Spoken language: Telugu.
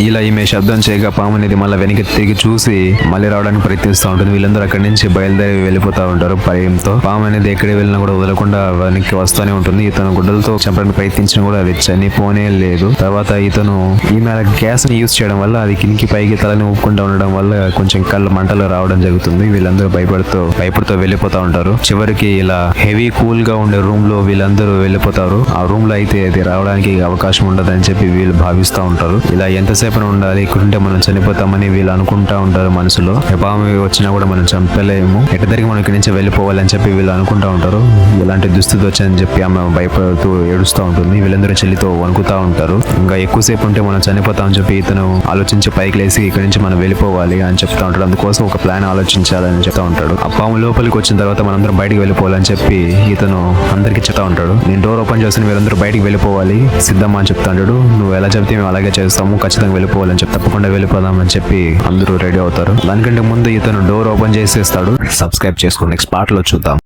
ఇలా ఈమె శబ్దం చేయగా పాము అనేది మళ్ళీ వెనక్కి తిరిగి చూసి మళ్ళీ రావడానికి ప్రయత్నిస్తూ ఉంటుంది. వీళ్ళందరూ అక్కడి నుంచి బయలుదేరి వెళ్ళిపోతా ఉంటారు భయంతో. పాము అనేది ఎక్కడికి వెళ్ళినా కూడా వదలకుండా వెనక్కి వస్తూనే ఉంటుంది. ఇతను గుడ్డలతో చంపడానికి ప్రయత్నించిన కూడా అది చనిపోనే లేదు. తర్వాత ఇతను ఈమె గ్యాస్ ని యూజ్ చేయడం వల్ల అది కిందికి పైకి తలని ఊపుకుంటూ ఉండడం వల్ల కొంచెం కళ్ళు మంటలు రావడం జరుగుతుంది. వీళ్ళందరూ భయపడుతూ వెళ్ళిపోతా ఉంటారు. చివరికి ఇలా హెవీ కూల్ గా ఉండే రూమ్ లో వీళ్ళందరూ వెళ్ళిపోతారు. ఆ రూమ్ లో అయితే అది రావడానికి అవకాశం ఉండదని చెప్పి వీళ్ళు భావిస్తూ ఉంటారు. ఇలా ఎంతసేపు ఉండాలి, ఇక్కడుంటే మనం చనిపోతామని వీళ్ళు అనుకుంటా ఉంటారు మనసులో. పాము వచ్చినా కూడా మనం చంపలేము, ఎక్కడికి మనం ఇక్కడి నుంచి వెళ్ళిపోవాలని చెప్పి వీళ్ళు అనుకుంటా ఉంటారు. ఇలాంటి దుస్థితి వచ్చని చెప్పి ఆమె భయపడుతూ ఏడుస్తూ ఉంటుంది. వీళ్ళందరూ చెల్లితో వణుకుతా ఉంటారు. ఇంకా ఎక్కువసేపు ఉంటే మనం చనిపోతామని చెప్పి ఇతను ఆలోచించి పైకి లేసి ఇక్కడి నుంచి మనం వెళ్ళిపోవాలి అని చెప్తా ఉంటాడు. అందుకోసం ఒక ప్లాన్ ఆలోచించాలని చెప్తా ఉంటాడు. ఆ పాము లోపలికి వచ్చిన తర్వాత మనందరం బయటికి వెళ్ళిపోవాలని చెప్పి ఇతను అందరికి చెప్తా ఉంటాడు. నేను డోర్ ఓపెన్ చేసిన వీళ్ళందరూ బయటికి వెళ్ళిపోవాలి సిద్ధమ్మా అని చెప్తా ఉంటాడు. నువ్వు ఎలా చెప్తే మేము అలాగే చేస్తాము, ఖచ్చితంగా వెళ్ళిపోవాలని చెప్పి తప్పకుండా వెళ్ళిపోదామని చెప్పి అందరూ రెడీ అవుతారు. దానికంటే ముందు ఇతను డోర్ ఓపెన్ చేసేస్తాడు. సబ్స్క్రైబ్ చేసుకోండి, నెక్స్ట్ పార్ట్ లో చూద్దాం.